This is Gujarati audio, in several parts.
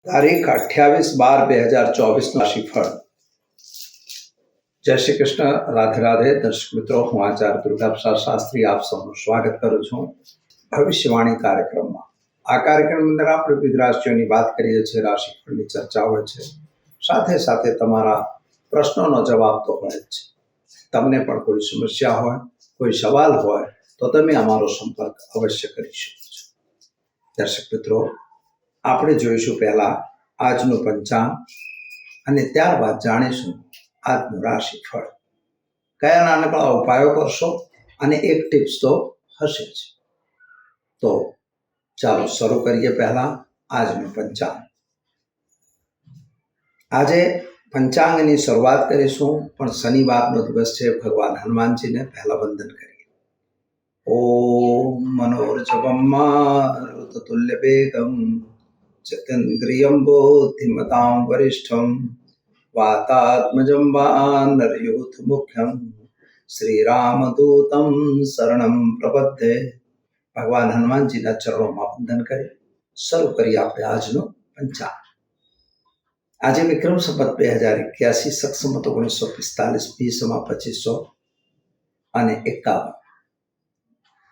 તારીખ 28/12/2024 રાશિફળ. જય શ્રી કૃષ્ણ, રાધે રાધે. દર્શક મિત્રો, હું આચાર્ય દુર્ગાપ્રસાદ શાસ્ત્રી આપ સૌનું સ્વાગત કરું છું ભવિષ્યવાણી કાર્યક્રમમાં. આ કાર્યક્રમની અંદર આપણે વિવિધ રાશિઓની વાત કરીએ છીએ, રાશિફળની ચર્ચા હોય છે, સાથે સાથે તમારા પ્રશ્નોનો જવાબ તો હોય જ છે. તમને પણ કોઈ સમસ્યા હોય, કોઈ સવાલ હોય તો તમે અમારો સંપર્ક અવશ્ય કરી શકો છો. દર્શક મિત્રો, આપણે જોઈશું પહેલા આજનું પંચાંગ અને ત્યારબાદ જાણીશું આજનું રાશિફળ. કયા નાનકડા ઉપાયો કરશો અને એક ટિપ્સ તો હશે જ. તો ચાલો શરૂ કરીએ પહેલા આજનું પંચાંગ. આજે પંચાંગની શરૂઆત કરીશું, પણ શનિવારનો દિવસ છે. ભગવાન હનુમાનજીને પહેલા વંદન કરીએ. ઓમ મનોરજવમ મારુતતુલ્ય વેગમ ચતેન્દ્રિયમ બુદ્ધિમતાં વરિષ્ઠમ વાતાત્મજં વાનરયુથ મુખ્યમ શ્રીરામદૂતમ શરણમ પ્રપદ્યે. ભગવાન હનુમાનજીના ચરણોમાં વંદન કરી શરૂ કરી આપણે આજનું પંચાંગ. આજે વિક્રમ સંવત 2081, શક સંવત 1945, બીસમાં 2551.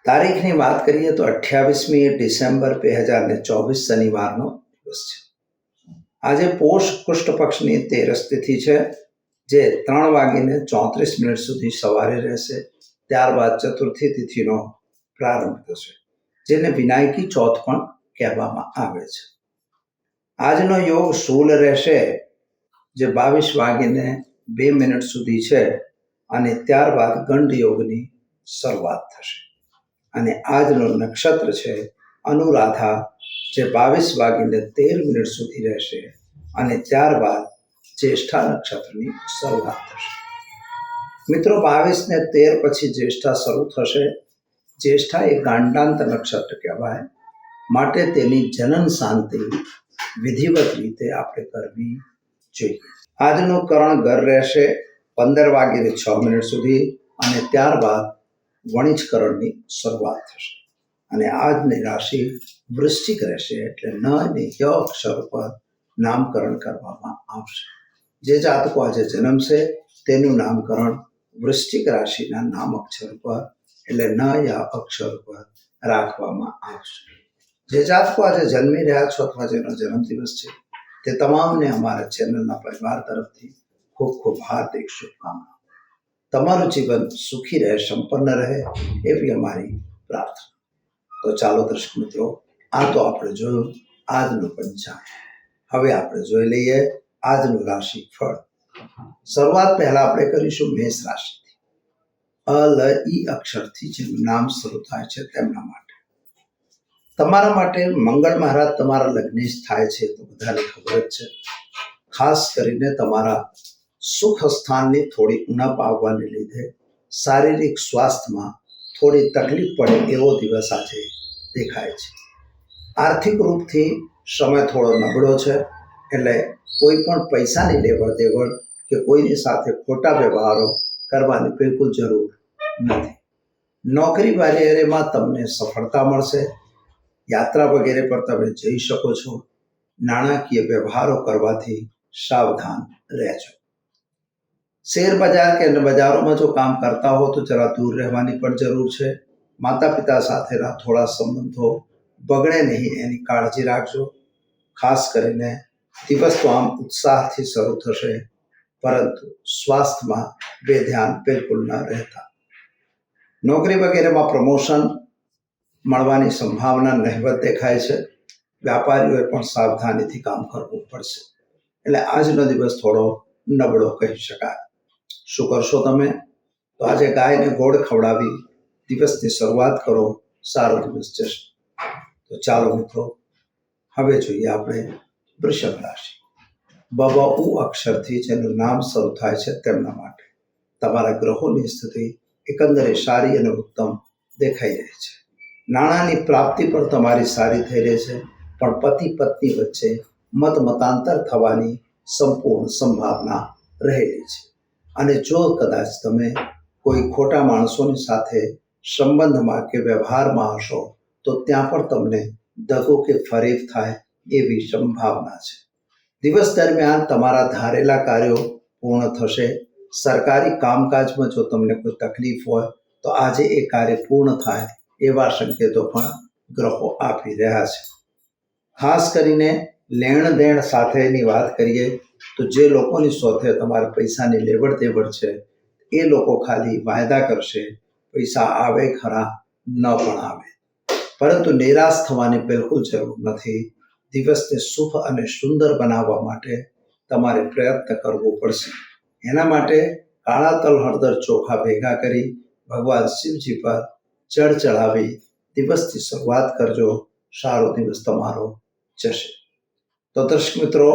તારીખની વાત કરીએ તો 28મી ડિસેમ્બર 2024 શનિવારનો દિવસ છે. આજે પોષ કૃષ્ણ પક્ષની 13 તિથિ છે, જે 3:34 સુધી સવારે રહેશે. ત્યારબાદ ચતુર્થી તિથિનો પ્રારંભ થશે, જેને વિનાયકી ચોથ પણ કહેવામાં આવે છે. આજનો યોગ શૂલ રહેશે, જે 22:02 સુધી છે, અને ત્યારબાદ ગંડ યોગની શરૂઆત થશે. અને આજનું નક્ષત્ર છે અનુરાધા, જે 22:13 સુધી રહેશે, અને ત્યારબાદ જ્યેષ્ઠા નક્ષત્રની શરૂઆત થશે. મિત્રો, 22 ને 13 પછી જ્યેષ્ઠા શરૂ થશે. જ્યેષ્ઠા એ ગાંડાંત નક્ષત્ર કહેવાય, માટે તેની જનન શાંતિ વિધિવત રીતે આપણે કરવી જોઈએ. આજનું કરણ ગર રહેશે 15:06 સુધી, અને ત્યારબાદ વણિજકરણની શરૂઆત થશે. અને આજની રાશિ વૃશ્ચિક રહેશે, એટલે ન અને ય અક્ષર પર નામકરણ કરવામાં આવશે. જે જાતકો આજે જન્મશે તેનું નામકરણ વૃશ્ચિક રાશિના નામ અક્ષર પર, એટલે ન યા અક્ષર પર રાખવામાં આવશે. જે જાતકો આજે જન્મી રહ્યા છો અથવા જેનો જન્મદિવસ છે, તે તમામને અમારા ચેનલના પરિવાર તરફથી ખૂબ ખૂબ હાર્દિક શુભકામના. તમારું જીવન સુખી રહે, સંપન્ન રહે, એવી અમારી પ્રાર્થના. તો ચાલો દર્શક મિત્રો, આ તો આપણે જોયું આજનું પંચાંગ. હવે આપણે જોઈ લઈએ આજનું રાશિફળ. શરૂઆત પહેલા આપણે કરીશું મેષ રાશિથી. અ લ ઈ અક્ષરથી જેનું નામ શરૂ થાય છે તેમના માટે. તમારા માટે મંગળ મહારાજ તમારા લગ્નેશ થાય છે, તો બધાને ખબર જ છે. ખાસ કરીને તમારા સુખ સ્થાનની થોડી ઉણપ આવવાને લીધે શારીરિક સ્વાસ્થ્યમાં થોડી તકલીફ પડે એવો દિવસ આજે દેખાય છે. આર્થિક રૂપથી સમય થોડો નબળો છે, એટલે કોઈ પણ પૈસાની લેવડ દેવડ કે કોઈની સાથે ખોટા વ્યવહારો કરવાની બિલકુલ જરૂર નથી. નોકરી વગેરેમાં તમને સફળતા મળશે. યાત્રા વગેરે પર તમે જઈ શકો છો. નાણાકીય વ્યવહારો કરવાથી સાવધાન રહેજો. શેર બજાર કે બજારોમાં જો કામ કરતા હો તો જરા દૂર રહેવાની પણ જરૂર છે. માતા પિતા સાથેના થોડા સંબંધો બગડે નહીં એની કાળજી રાખજો. ખાસ કરીને દિવસ તો આમ ઉત્સાહથી શરૂ થશે, પરંતુ સ્વાસ્થ્યમાં બેધ્યાન બિલકુલ ન રહેતા. નોકરી વગેરેમાં પ્રમોશન મળવાની સંભાવના નહિવત દેખાય છે. વ્યાપારીઓએ પણ સાવધાનીથી કામ કરવું પડશે, એટલે આજનો દિવસ થોડો નબળો કહી શકાય. શું કરશો તમે? તો આજે ગાયને ગોળ ખવડાવી દિવસની શરૂઆત કરો, સારો દિવસ જશે. તો ચાલો મિત્રો, હવે જોઈએ આપણે વૃષભ રાશિ. બ બ ઉ અક્ષરથી જેનું નામ શરૂ થાય છે તેમના માટે. તમારા ગ્રહોની સ્થિતિ એકંદરે સારી અને ઉત્તમ દેખાઈ રહી છે. નાણાંની પ્રાપ્તિ પણ તમારી સારી થઈ રહી છે, પણ પતિ પત્ની વચ્ચે મતાંતર થવાની સંપૂર્ણ સંભાવના રહેલી છે. અને જો કદાચ તમે કોઈ ખોટા માણસોની સાથે સંબંધમાં કે વ્યવહારમાં હશો તો ત્યાં પણ તમને દગો કે ફરેબ થાય એવી સંભાવના છે. દિવસ દરમિયાન તમારા ધારેલા કાર્યો પૂર્ણ થશે. સરકારી કામકાજમાં જો તમને કોઈ તકલીફ હોય તો આજે એ કાર્ય પૂર્ણ થાય એવા સંકેતો પણ ગ્રહો આપી રહ્યા છે. ખાસ કરીને લેણ દેણ સાથેની વાત કરીએ તો જે લોકોની સાથે તમારે પૈસાની લેવડ દેવડ છે એ લોકો ખાલી વાયદા કરશે, પૈસા આવે ખરા, ન પણ આવે. પરંતુ નિરાશ થવાની બિલકુલ જરૂર નથી. દિવસને શુભ અને સુંદર બનાવવા માટે તમારે પ્રયત્ન કરવો પડશે. એના માટે કાળા તલ હળદર ચોખા ભેગા કરી ભગવાન શિવજી પર જળ ચડાવી દિવસની શરૂઆત કરજો. સારો દિવસ તમારો જશે. તો દર્શક મિત્રો,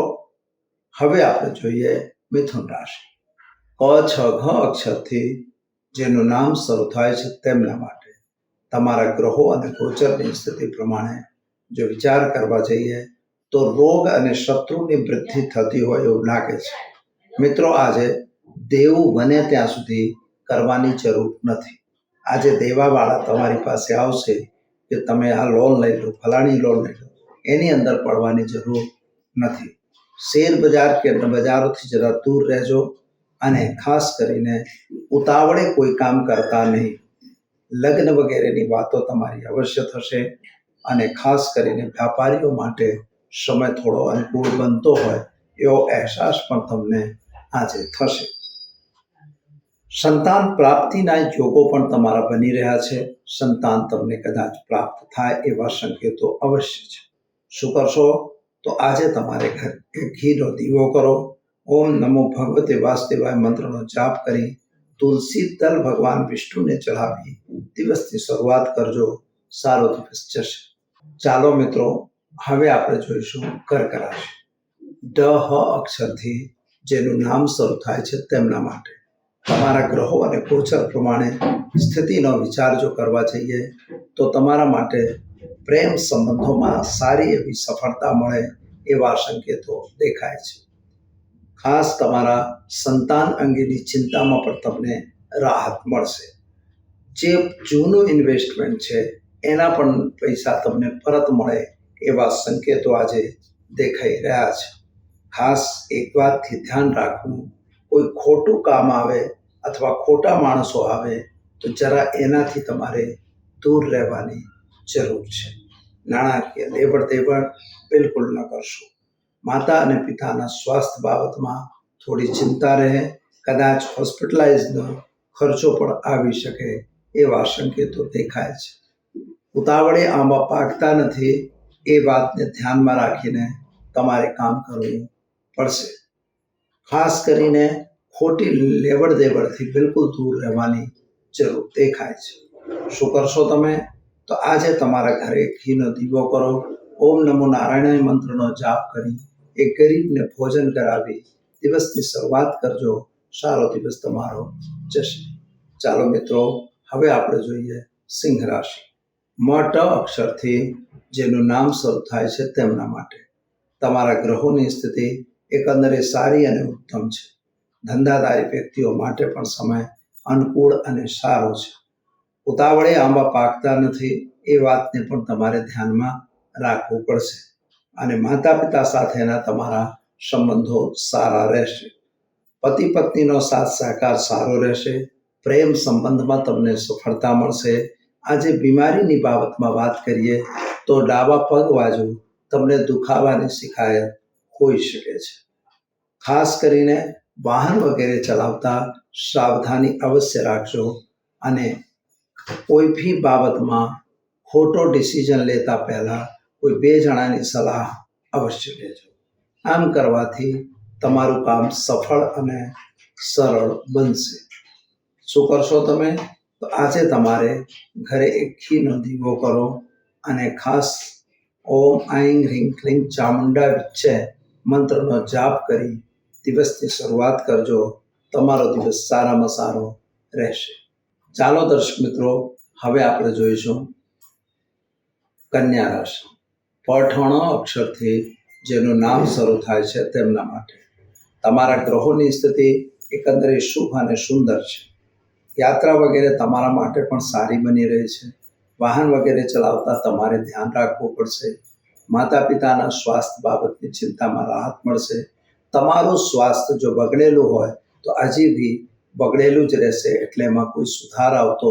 હવે આપણે જોઈએ મિથુન રાશિ. ક છ ઘ અક્ષરથી જેનું નામ શરૂ થાય છે તેમના માટે તમારા ગ્રહો અને ગોચરની સ્થિતિ પ્રમાણે જો વિચાર કરવા જઈએ તો રોગ અને શત્રુની વૃદ્ધિ થતી હોય એવું લાગે છે. મિત્રો, આજે દેવું બને ત્યાં સુધી કરવાની જરૂર નથી. આજે દેવાવાળા તમારી પાસે આવશે કે તમે આ લોન લઈ લો, ફલાણી લોન લઈ લો, એની અંદર પડવાની જરૂર નથી. શેર બજાર કે બજારોથી જરા દૂર રહેજો અને ખાસ કરીને ઉતાવળે કોઈ કામ કરતા નહીં. લગ્ન વગેરેની વાતો તમારી અવશ્ય થશે અને ખાસ કરીને વ્યાપારીઓ માટે સમય થોડો અનુકૂળ બનતો હોય એવો અહેસાસ પણ તમને આજે થશે. સંતાન પ્રાપ્તિના યોગો પણ તમારા બની રહ્યા છે. સંતાન તમને કદાચ પ્રાપ્ત થાય એવા સંકેતો અવશ્ય છે. શું કરશો? તો આજે તમારે ઘરે ઘીનો દીવો કરો. ઓમ નમો ભગવતે વાસુદેવાય મંત્રનો જાપ કરી તુલસી દલ ભગવાન વિષ્ણુને ચઢાવી દિવસની શરૂઆત કરજો. સારો દિવસ જશે. ચાલો મિત્રો, હવે આપણે જોઈશું કર્ક રાશિ. ડ હ અક્ષરથી જેનું નામ શરૂ થાય છે તેમના માટે તમારા ગ્રહો અને ગોચર પ્રમાણે સ્થિતિનો વિચાર જો કરવા જઈએ તો તમારા માટે પ્રેમ સંબંધોમાં સારી એવી સફળતા મળે એવા સંકેતો દેખાય છે. ખાસ તમારા સંતાન અંગેની ચિંતામાં પણ તમને રાહત મળશે. જે જૂનું ઇન્વેસ્ટમેન્ટ છે એના પણ પૈસા તમને પરત મળે એવા સંકેતો આજે દેખાઈ રહ્યા છે. ખાસ એક વાતથી ધ્યાન રાખવું, કોઈ ખોટું કામ આવે અથવા ખોટા માણસો આવે તો જરા એનાથી તમારે દૂર રહેવાની જરૂર છે. નાણાકીય લેવડ દેવડ બિલકુલ ન કરશો. માતા અને પિતાના સ્વાસ્થ્ય બાબતમાં થોડી ચિંતા રહે. કદાચ હોસ્પિટલાઇઝનો ખર્ચો પણ આવી શકે એવા સંકેતો દેખાય છે. ઉતાવળે આંબા પાકતા નથી એ વાતને ધ્યાનમાં રાખીને તમારે કામ કરવું પડશે. ખાસ કરીને ખોટી લેવડ દેવડથી બિલકુલ દૂર રહેવાની જરૂર દેખાય છે. શું કરશો તમે? તો આજે તમારા ઘરે ઘીનો દીવો કરો. ઓમ નમો નારાયણાય મંત્રનો જાપ કરી એક ગરીબને ભોજન કરાવી દિવસની શરૂઆત કરજો. સારો દિવસ તમારો જશે. ચાલો મિત્રો, હવે આપણે જોઈએ સિંહ રાશિ. મ ટ અક્ષરથી જેનું નામ શરૂ થાય છે તેમના માટે તમારા ગ્રહોની સ્થિતિ એકંદરે સારી અને ઉત્તમ છે. ધંધાદારી વ્યક્તિઓ માટે પણ સમય અનુકૂળ અને સારો છે. ઉતાવળે આંબા પાકતા નથી એ વાતને પણ તમારે ધ્યાનમાં રાખવું પડશે. અને માતા પિતા સાથેના તમારા સંબંધો સારા રહેશે. પતિ પત્નીનો સાથ સહકાર સારો રહેશે. પ્રેમ સંબંધમાં તમને સફળતા મળશે. આજે બીમારીની બાબતમાં વાત કરીએ તો ડાબા પગ બાજુ તમને દુખાવાની શિકાયત હોઈ શકે છે. ખાસ કરીને વાહન વગેરે ચલાવતા સાવધાની અવશ્ય રાખજો અને કોઈ બી બાબતમાં ખોટો ડિસિઝન લેતા પહેલા કોઈ બે જણાની સલાહ અવશ્ય લેજો. આમ કરવાથી તમારું કામ સફળ અને સરળ બનશે. શું કરશો તમે? તો આજે તમારે ઘરે એક ઘીનો દીવો કરો અને ખાસ ઓમ આઈં હ્રીં ક્લીં ચામુંડા વિચ્ચે મંત્રનો જાપ કરી દિવસની શરૂઆત કરજો. તમારો દિવસ સારામાં સારો રહેશે. ચાલો દર્શક મિત્રો, હવે આપણે જોઈશું કન્યા રાશિ. પઠણ અક્ષરથી જેનું નામ શરૂ થાય છે તેમના માટે તમારા ગ્રહોની સ્થિતિ એકંદરે શુભ અને સુંદર છે. યાત્રા વગેરે તમારા માટે પણ સારી બની રહી છે. વાહન વગેરે ચલાવતા તમારે ધ્યાન રાખવું પડશે. માતા પિતાના સ્વાસ્થ્ય બાબતની ચિંતામાં રાહત મળશે. તમારું સ્વાસ્થ્ય જો બગડેલું હોય તો હજી બી બગડેલું જ રહેશે, એટલે એમાં કોઈ સુધાર આવતો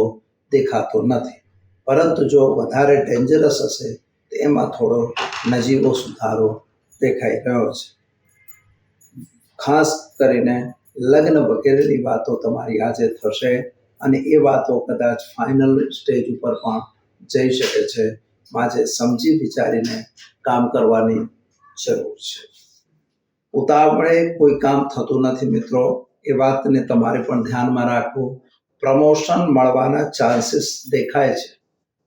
દેખાતો નથી. પરંતુ જો વધારે ડેન્જરસ હશે તો એમાં થોડો નજીવો સુધારો દેખાઈ રહ્યો છે. ખાસ કરીને લગ્ન વગેરેની વાતો તમારી આજે થશે અને એ વાતો કદાચ ફાઇનલ સ્ટેજ ઉપર પણ જઈ શકે છે. આજે સમજી વિચારીને કામ કરવાની જરૂર છે. ઉતાવળે કોઈ કામ થતું નથી મિત્રો, એ વાતને તમારે પણ ધ્યાનમાં રાખવું. પ્રમોશન મળવાના ચાન્સીસ દેખાય છે,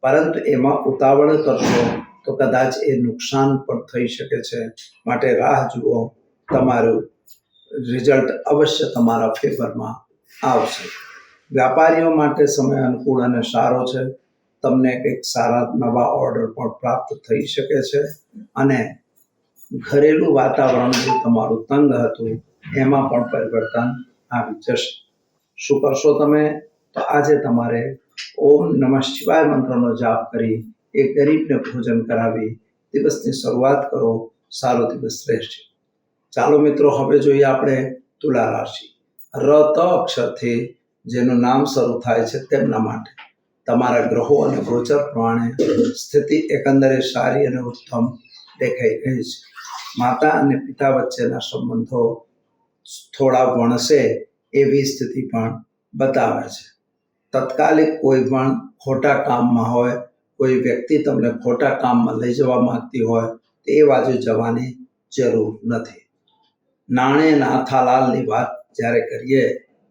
પરંતુ એમાં ઉતાવળ કરશો તો કદાચ એ નુકસાન પણ થઈ શકે છે. માટે રાહ જુઓ, તમારું રિઝલ્ટ અવશ્ય તમારા ફેવરમાં આવશે. વ્યાપારીઓ માટે સમય અનુકૂળ અને સારો છે. તમને કંઈક સારા નવા ઓર્ડર પણ પ્રાપ્ત થઈ શકે છે અને ઘરેલું વાતાવરણ જે તમારું તંગ હતું એમાં પણ પરિવર્તન આવી જશે. શું કરશો તમે? તો આજે તમારે ઓમ નમઃ શિવાય મંત્રનો જાપ કરી એક ગરીબને ભોજન કરાવી દિવસની શરૂઆત કરો. સારો દિવસ રહેશે. ચાલો મિત્રો, હવે જોઈએ આપણે તુલા રાશિ. ર ત અક્ષરથી જેનું નામ શરૂ થાય છે તેમના માટે તમારા ગ્રહો અને ગોચર પ્રમાણે સ્થિતિ એકંદરે સારી અને ઉત્તમ દેખાઈ રહી છે. માતા અને પિતા વચ્ચેના સંબંધો થોડા વણસે એવી સ્થિતિ પણ બતાવે છે. તત્કાલિક કોઈ પણ ખોટા કામમાં હોય, કોઈ વ્યક્તિ તમને ખોટા કામમાં લઈ જવા માંગતી હોય તો એ બાજુ જવાની જરૂર નથી. નાણે નાથાલાલની વાત જ્યારે કરીએ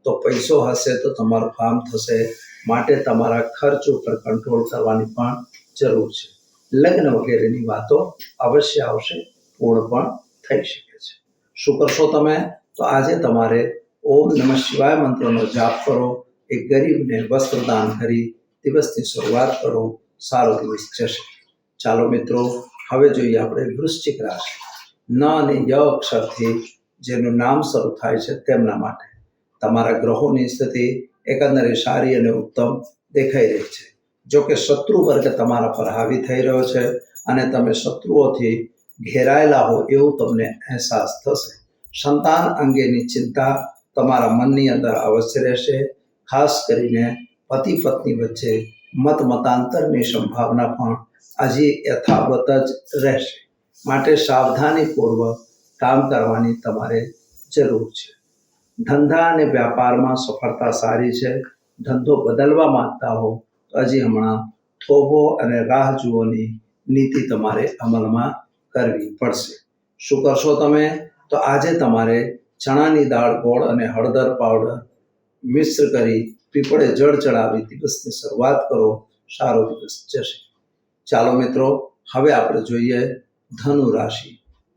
તો પૈસો હશે તો તમારું કામ થશે. માટે તમારા ખર્ચ ઉપર કંટ્રોલ કરવાની પણ જરૂર છે. લગ્ન વગેરેની વાતો અવશ્ય આવશે, પૂર્ણ પણ થઈ શકે છે. શું કરશો તમે? તો આજે તમારે ઓમ નમઃ શિવાય મંત્રનો જાપ કરો. એક ગરીબને વસ્ત્રદાન કરી દિવસની શરૂઆત કરો. સારો દિવસ જશે. ચાલો મિત્રો, હવે જોઈએ આપણે વૃશ્ચિક રાશિ. ન અને ય અક્ષરથી જેનું નામ શરૂ થાય છે તેમના માટે તમારા ગ્રહોની સ્થિતિ એકંદરે સારી અને ઉત્તમ દેખાઈ રહી છે. જો કે શત્રુ વર્ગ તમારા પર હાવી થઈ રહ્યો છે અને તમે શત્રુઓથી ઘેરાયેલા હો એવું તમને અહેસાસ થશે. સંતાન અંગેની ચિંતા તમારા મનની અંદર અવશ્ય રહેશે. ખાસ કરીને પતિ પત્ની વચ્ચે મતાંતરની સંભાવના પણ હજી યથાવત જ રહેશે. માટે સાવધાનીપૂર્વક કામ કરવાની તમારે જરૂર છે. ધંધા અને વ્યાપારમાં સફળતા સારી છે. ધંધો બદલવા માંગતા હો તો હજી હમણાં થોભો અને રાહ જુઓની નીતિ તમારે અમલમાં કરવી પડશે. શું કરશો તમે? તો આજે તમારે ચણાની દાળ, ગોળ અને હળદર પાવડર મિશ્ર કરી પીપળે જળ ચડાવી દિવસની શરૂઆત કરો. સારો દિવસ જશે. ચાલો મિત્રો, હવે આપણે જોઈએ ધનુ રાશિ.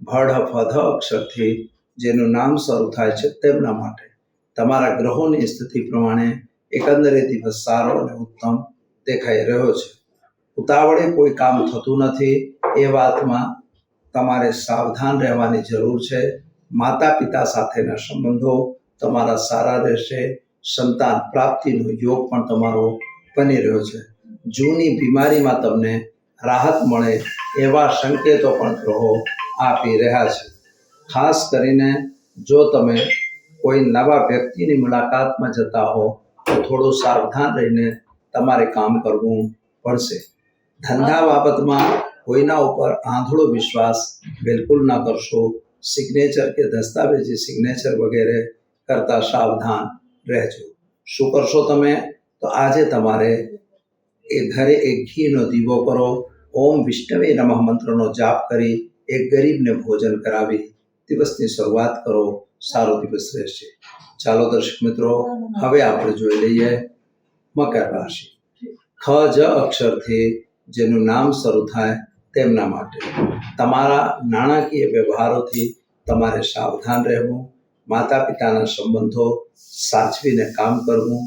ભડ ફધ અક્ષરથી જેનું નામ શરૂ થાય છે તેમના માટે તમારા ગ્રહોની સ્થિતિ પ્રમાણે એકંદરે દિવસ સારો અને ઉત્તમ દેખાઈ રહ્યો છે. ઉતાવળે કોઈ કામ થતું નથી, એ વાતમાં તમારે સાવધાન રહેવાની જરૂર છે. માતા પિતા સાથેના સંબંધો તમારા સારા રહેશે. સંતાન પ્રાપ્તિનો યોગ પણ તમારો બની રહ્યો છે. જૂની બીમારીમાં તમને રાહત મળે એવા સંકેતો પણ ગ્રહો આપી રહ્યા છે. ખાસ કરીને જો તમે કોઈ નવા વ્યક્તિની મુલાકાતમાં જતા હો તો થોડું સાવધાન રહીને તમારે કામ કરવું પડશે. ધંધા બાબતમાં કોઈના ઉપર આંધળો વિશ્વાસ બિલકુલ ના કરશો. સિગ્નેચર કે દસ્તાવેજી સિગ્નેચર વગેરે કરતા સાવધાન રહેજો. શું કરશો તમે? તો આજે તમારે એ ઘરે એક ઘીનો દીવો કરો. ઓમ વિષ્ણવે નમઃ મંત્રનો જાપ કરી એક ગરીબને ભોજન કરાવી દિવસની શરૂઆત કરો. સારો દિવસ રહેશે. ચાલો દર્શક મિત્રો, હવે આપણે જોઈ લઈએ મકર રાશિ. ખ જ અક્ષરથી જેનું નામ શરૂ થાય તેમના માટે તમારા નાણાકીય વ્યવહારોથી તમારે સાવધાન રહેવું. માતા પિતાના સંબંધો સાચવીને કામ કરવું.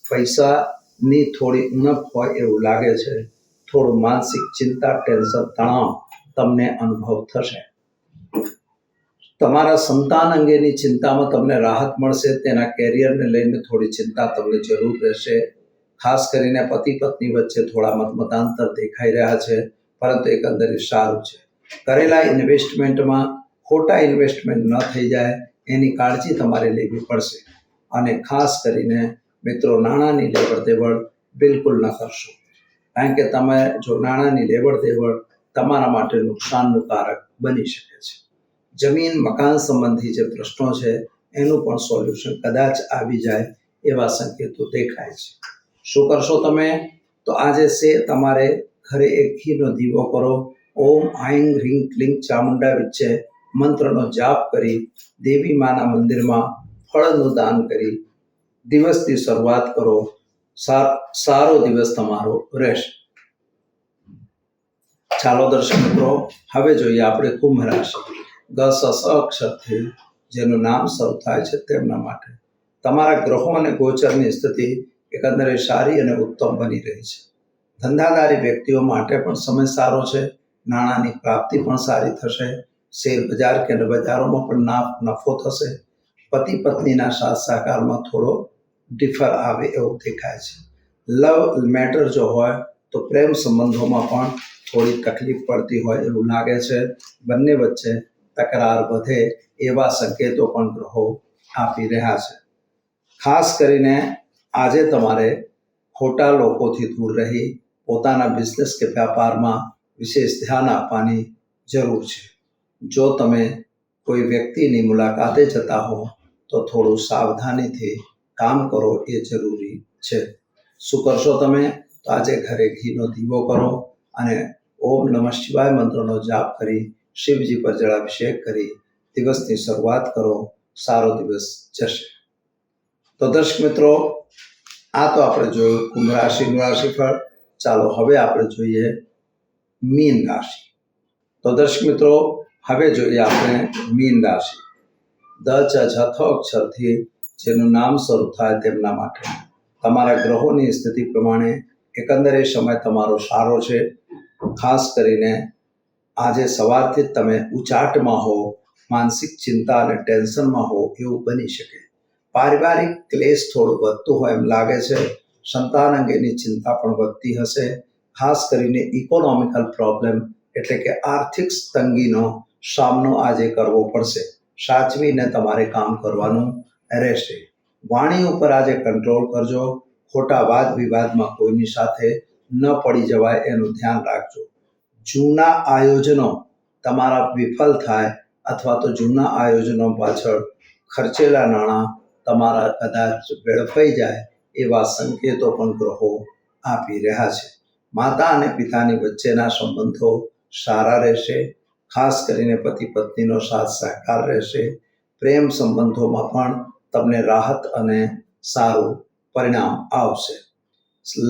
પૈસાની થોડી ઉણપ હોય એવું લાગે છે. થોડું માનસિક ચિંતા, ટેન્શન, તણાવ તમને અનુભવ થશે. તમારા સંતાન અંગેની ચિંતામાં તમને રાહત મળશે. તેના કેરિયરને લઈને થોડી ચિંતા તમને જરૂર રહેશે. ખાસ કરીને પતિ પત્ની વચ્ચે થોડા મતાંતર દેખાઈ રહ્યા છે, પરંતુ એકંદરે સારું છે. કરેલા ઇન્વેસ્ટમેન્ટમાં ખોટા ઇન્વેસ્ટમેન્ટ ન થઈ જાય એની કાળજી તમારે લેવી પડશે. અને ખાસ કરીને મિત્રો, નાણાંની લેવડ દેવડ બિલકુલ ન કરશો, કારણ કે તમે જો નાણાંની લેવડ દેવડ તમારા માટે નુકસાનનું કારક બની શકે છે. જમીન મકાન સંબંધી જે પ્રશ્નો છે એનું પણ સોલ્યુશન કદાચ આવી જાય એવા સંકેતો દેખાય છે. શું કરશો તમે? તો આજે તમારે ઘરે એક ઘીનો દીવો કરો. ઓમ આઈં હ્રીં ક્લીં ચામુંડા વિચ્ચે મંત્રનો જાપ કરી દેવી માના મંદિરમાં ફળનું દાન કરી દિવસની શરૂઆત કરો. સારો દિવસ તમારો રહેશે. ચાલો દર્શક મિત્રો, હવે જોઈએ આપણે કુંભ રાશિ. ગ સ સ અક્ષરથી જેનું નામ શરૂ થાય છે તેમના માટે તમારા ગ્રહો અને ગોચરની સ્થિતિ એકંદરે સારી અને ઉત્તમ બની રહી છે. ધંધાદારી વ્યક્તિઓ માટે પણ સમય સારો છે. નાણાંની પ્રાપ્તિ પણ સારી થશે. શેર બજાર કે બજારોમાં પણ નફો થશે. પતિ પત્નીના સાથ સહકારમાં થોડો ડિફર આવે એવું દેખાય છે. લવ મેટર જો હોય તો પ્રેમ સંબંધોમાં પણ થોડી તકલીફ પડતી હોય એવું લાગે છે. બંને વચ્ચે તકરાર વધે એવા સંકેતો પણ ગ્રહો આપી રહ્યા છે. ખાસ કરીને આજે તમારે ખોટા લોકોથી દૂર રહી પોતાના બિઝનેસ કે વ્યાપારમાં વિશેષ ધ્યાન આપવાની જરૂર છે. જો તમે કોઈ વ્યક્તિની મુલાકાતે જતા હો તો થોડું સાવધાનીથી કામ કરો એ જરૂરી છે. શું કરશો તમે? તો આજે ઘરે ઘીનો દીવો કરો અને ઓમ નમઃ શિવાય મંત્રનો જાપ કરી શિવજી પર જળાભિષેક કરી દિવસની શરૂઆત કરો. સારો દિવસ જશે. તો દર્શક મિત્રો, આ તો આપણે જોયું કુંભ રાશિનું રાશિફળ. ચાલો હવે આપણે જોઈએ મીન રાશિ. તો દર્શક મિત્રો, હવે જોઈએ આપણે મીન રાશિ. દ ચ છ થ અક્ષરથી જેનું નામ શરૂ થાય તેમના માટે તમારા ગ્રહોની સ્થિતિ પ્રમાણે એકંદરે સમય તમારો સારો છે. ખાસ કરીને આજે સવારથી જ તમે ઉચાટમાં હો, માનસિક ચિંતા અને ટેન્શનમાં હો એવું બની શકે. પારિવારિક ક્લેશ થોડું વધતું હોય એમ લાગે છે. સંતાન અંગેની ચિંતા પણ વધતી હશે. ખાસ કરીને ઇકોનોમિકલ પ્રોબ્લેમ એટલે કે આર્થિક તંગીનો સામનો આજે કરવો પડશે. સાચવીને તમારે કામ કરવાનું રહેશે. વાણી ઉપર આજે કંટ્રોલ કરજો. ખોટા વાદ વિવાદમાં કોઈની સાથે ન પડી જવાય એનું ધ્યાન રાખજો. જૂના આયોજનો તમારા વિફલ થાય અથવા તો જૂના આયોજનો પાછળ ખર્ચેલા નાણાં તમારા કદાચ વેડફાઈ જાય એવા સંકેતો પણ ગ્રહો આપી રહ્યા છે. માતા અને પિતાની વચ્ચેના સંબંધો સારા રહેશે. ખાસ કરીને પતિ પત્નીનો સાથ સહકાર રહેશે. પ્રેમ સંબંધોમાં પણ તમને રાહત અને સારું પરિણામ આવશે.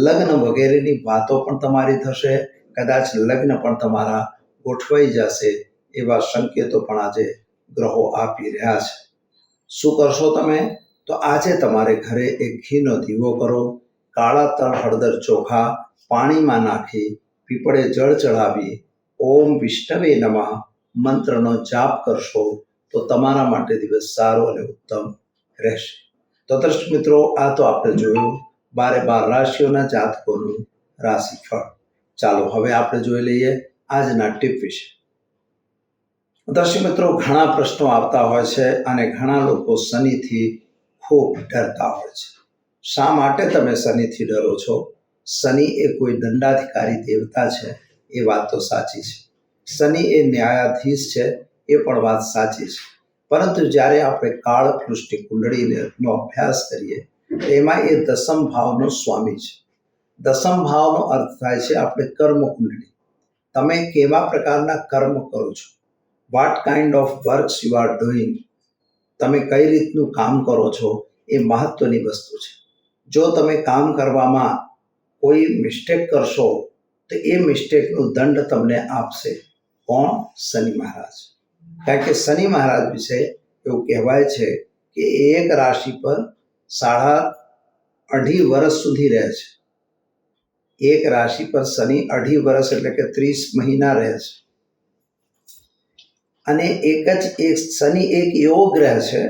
લગ્ન વગેરેની વાતો પણ તમારી થશે. કદાચ લગ્ન પણ તમારા ગોઠવાઈ જશે એવા સંકેતો પણ આજે ગ્રહો આપી રહ્યા છે. શું કરશો તમે? તો આજે તમારે ઘરે એક ઘીનો દીવો કરો. કાળા તલ હળદર ચોખા પાણીમાં નાખી પીપળે જળ ચડાવી ઓમ વિષ્ણવે નમઃ મંત્રનો જાપ કરશો તો તમારા માટે દિવસ સારો અને ઉત્તમ રહેશે. તો દર્શક મિત્રો, આ તો આપણે જોયું 12 રાશિઓના જાતકોનું રાશિફળ. ચાલો હવે આપણે જોઈ લઈએ આજના ટીપ વિશે. દર્શક મિત્રો, ઘણા પ્રશ્નો આવતા હોય છે અને ઘણા લોકો શનિથી ખૂબ ડરતા હોય છે. શા માટે તમે શનિથી ડરો છો? શનિ એ કોઈ દંડાધિકારી દેવતા છે એ વાત તો સાચી છે. શનિ એ ન્યાયાધીશ છે એ પણ વાત સાચી છે. પરંતુ જ્યારે આપણે કાળ પૃષ્ઠ કુંડળીનો અભ્યાસ કરીએ એમાં એ દસમ ભાવનો સ્વામી છે. દસમ ભાવનો અર્થ થાય છે આપણે કર્મ કુંડળી. તમે કેવા પ્રકારના કર્મ કરો છો, what kind of works you are doing, તમે કઈ રીતનું કામ કરો છો એ મહત્વની વસ્તુ છે. જો તમે કામ કરવામાં કોઈ મિસ્ટેક કરશો તો એ મિસ્ટેકનું દંડ તમને આપશે. કોણ? શનિ મહારાજ. કારણ કે શનિ મહારાજ વિશે એવું કહેવાય છે કે એક રાશિ પર 2.5 વર્ષ સુધી રહે છે. એક રાશિ પર શનિ 2.5 વર્ષ એટલે કે 30 મહિના રહે છે. અને એક શનિ એક એવો ગ્રહ છે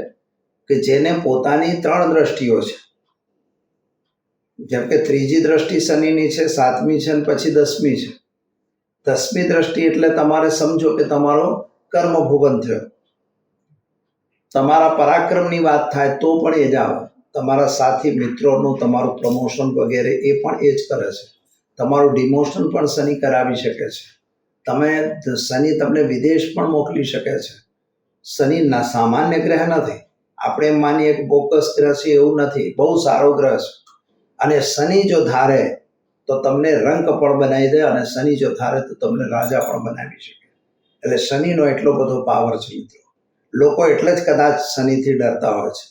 કે જેને પોતાની 3 દ્રષ્ટિઓ છે. જેમ કે ત્રીજી દ્રષ્ટિ શનિની છે, 7મી છે અને પછી 10મી છે. 10મી દ્રષ્ટિ એટલે તમારે સમજો કે તમારો કર્મ ભુવન થયો. તમારા પરાક્રમની વાત થાય તો પણ એ જ આવે. તમારા સાથી મિત્રોનું તમારું પ્રમોશન વગેરે એ પણ એ જ કરે છે. તમારું ડિમોશન પણ શનિ કરાવી શકે છે. શનિ તમને વિદેશ પણ મોકલી શકે છે. શનિ સામાન્ય ગ્રહ નથી. આપણે એમ માનીએ કે બોકસ ગ્રહ છે, એવું નથી. બહુ સારો ગ્રહ છે. અને શનિ જો ધારે તો તમને રંક પણ બનાવી દે, અને શનિ જો ધારે તો તમને રાજા પણ બનાવી શકે. એટલે શનિનો એટલો બધો પાવર છે મિત્રો. લોકો એટલે જ કદાચ શનિથી ડરતા હોય છે.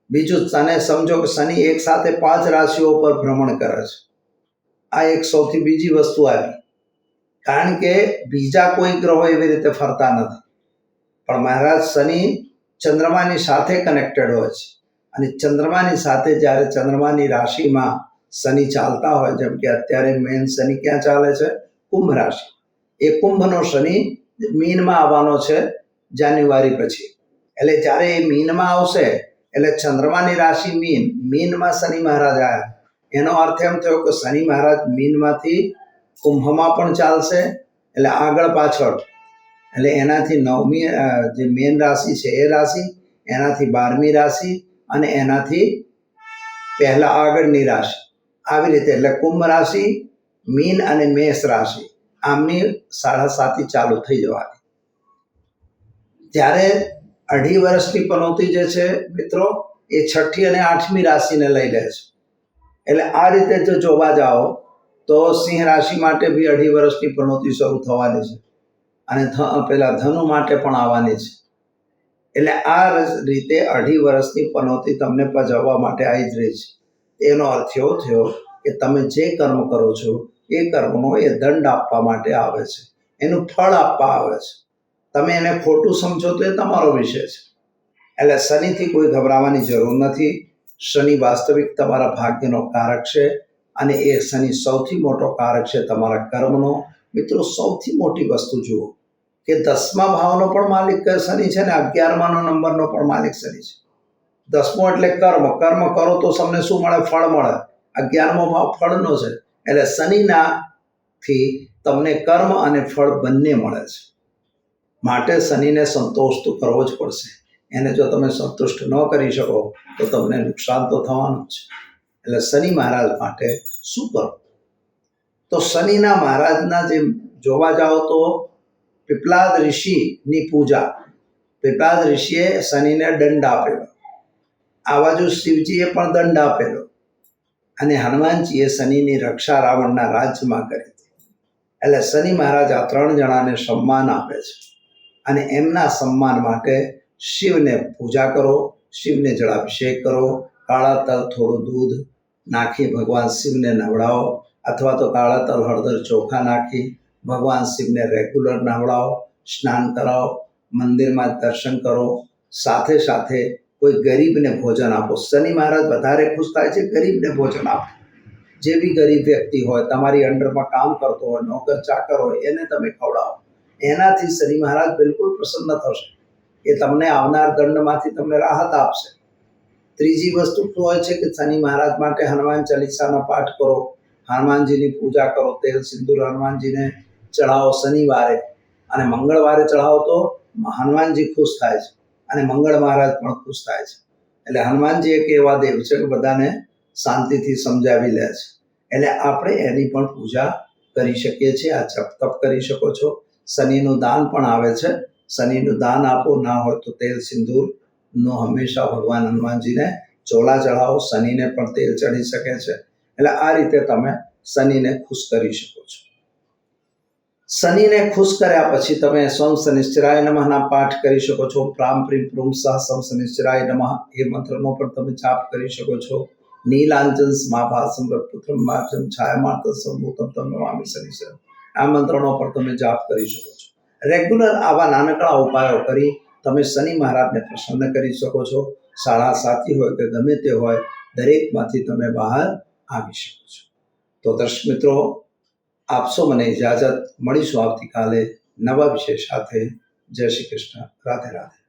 બીજું, તને સમજો કે શનિ એક સાથે 5 રાશિઓ પર ભ્રમણ કરે છે. આ એક સૌથી બીજી વસ્તુ આવી, કારણ કે બીજા કોઈ ગ્રહો એવી રીતે ફરતા નથી. પણ મહારાજ શનિ ચંદ્રમાની સાથે કનેક્ટેડ હોય છે. અને ચંદ્રમાની સાથે જ્યારે ચંદ્રમાની રાશિમાં શનિ ચાલતા હોય, જેમ કે અત્યારે મેન શનિ ક્યાં ચાલે છે? કુંભ રાશિ. એ કુંભનો શનિ મીનમાં આવવાનો છે જાન્યુઆરી પછી. એટલે જ્યારે એ મીનમાં આવશે એટલે ચંદ્રમાની રાશિ મીનમાં શનિ મહારાજ આવ્યા. એનો અર્થ એમ થયો કે શનિ મહારાજ મીનમાંથી કુંભમાં પણ ચાલશે, એટલે આગળ પાછળ. એટલે એનાથી 9મી જે મેન રાશિ છે એ રાશિ, એનાથી 12મી રાશિ, અને એનાથી પહેલા આગળની રાશિ, આવી રીતે. એટલે કુંભ રાશિ, મીન અને મેષ રાશિ, આમની 7.5 ચાલુ થઈ જવાની. ત્યારે 2.5 વર્ષની પનોતી જે છે મિત્રો, એ 6ઠ્ઠી અને 8મી રાશિને લઈ લે છે. એટલે આ રીતે જો જોવા જાઓ તો સિંહ રાશિ માટે બી 2.5 વર્ષની પનોતી શરૂ થવાની છે, અને પેલા ધનુ માટે પણ આવવાની છે. એટલે આ રીતે 2.5 વર્ષની પનોતી તમને પજવવા માટે આવી જ રહી છે. એનો અર્થ એવો થયો કે તમે જે કર્મ કરો છો એ કર્મનો એ દંડ આપવા માટે આવે છે, એનું ફળ આપવા આવે છે. તમે એને ખોટું સમજો તો એ તમારો વિષય છે. એટલે શનિથી કોઈ ગભરાવાની જરૂર નથી. શનિ વાસ્તવિક તમારા ભાગ્યનો કારક છે, અને એ શનિ સૌથી મોટો કારક છે તમારા કર્મનો. મિત્રો, સૌથી મોટી વસ્તુ જુઓ કે 10મા ભાવનો પણ માલિક શનિ છે, ને 11માનો નંબરનો પણ માલિક શનિ છે. 10મો એટલે કર્મ. કર્મ કરો તો તમને શું મળે? ફળ મળે. 11મો ભાવ ફળનો છે. એટલે શનિનાથી તમને કર્મ અને ફળ બંને મળે છે. માટે શનિને સંતોષ તો કરવો જ પડશે. એને જો તમે સંતુષ્ટ ન કરી શકો તો તમને નુકસાન તો થવાનું જ છે. એટલે શનિ મહારાજ માટે શું કરો? તો શનિના મહારાજના જે જોવા જાઓ તો પીપલાદ ઋષિની પૂજા. પીપલાદ ઋષિએ શનિને દંડ આપેલો. આ બાજુ શિવજીએ પણ દંડ આપેલો, અને હનુમાનજીએ શનિની રક્ષા રાવણના રાજ્યમાં કરી. એટલે શનિ મહારાજ આ 3 જણાને સન્માન આપે છે, અને એમના સન્માન માટે શિવને પૂજા કરો, શિવને જળાભિષેક કરો. કાળા તલ થોડું દૂધ નાખી ભગવાન શિવને નવડાવો, અથવા તો કાળા તલ હળદર ચોખા નાખી ભગવાન શિવને રેગ્યુલર નવડાવો, સ્નાન કરાવો, મંદિરમાં દર્શન કરો. સાથે સાથે કોઈ ગરીબને ભોજન આપો. શનિ મહારાજ વધારે ખુશ થાય છે ગરીબને ભોજન આપો. જે બી ગરીબ વ્યક્તિ હોય, તમારી અંડરમાં કામ કરતો હોય, નોકર ચાકર હોય, એને તમે ખવડાવો. એનાથી શનિ મહારાજ બિલકુલ પ્રસન્ન થશે. એ તમને આવનાર દંડમાંથી તમને રાહત આપશે. ત્રીજી વસ્તુ શું હોય છે કે શનિ મહારાજ માટે હનુમાન ચાલીસાનો પાઠ કરો, હનુમાનજીની પૂજા કરો, તેલ સિંદૂર હનુમાનજીને ચઢાવો શનિવારે, અને મંગળવારે ચઢાવો તો હનુમાનજી ખુશ થાય છે, અને મંગળ મહારાજ પણ ખુશ થાય છે. એટલે હનુમાનજી એક એવા દેવ છે કે બધાને શાંતિથી સમજાવી લે છે. એટલે આપણે એની પણ પૂજા કરી શકીએ છીએ. આ જપ તપ કરી શકો છો. શનિનું દાન પણ આવે છે. શનિનું દાન આપો, ના હોય તો તેલ સિંદૂરનો હંમેશા ભગવાન હનુમાનજીને ચોલા ચઢાવો. શનિને પણ તેલ ચડી શકે છે. એટલે આ રીતે તમે શનિને ખુશ કરી શકો છો. શનિને ખુશ કર્યા પછી તમે સ્વમ શનિશ્ચરાય નમઃના પાઠ કરી શકો છો. પ્રામ પ્રીમ પ્રૂમ સહ સ્વમ શનિશ્ચરાય નમઃ એ મંત્રનો પણ તમે જાપ કરી શકો છો. નીલાંજન સ્માભાસમ રત્પુત્રમ માર્જમ છાયામાર્ત સંભૂતમ તમ નમામિ શનિશ્ચર, આ મંત્રનો પણ તમે જાપ કરી શકો છો. રેગ્યુલર આવા નાનકડા ઉપાયો કરી તમે શનિ મહારાજને પ્રસન્ન કરી શકો છો. શાળા સાથી હોય કે ગમે તે હોય, દરેકમાંથી તમે બહાર આવી શકો છો. તો દર્શક મિત્રો, આપશો મને ઇજાજત. મળીશું આવતીકાલે નવા વિષય સાથે. જય શ્રી કૃષ્ણ. રાધે રાધે.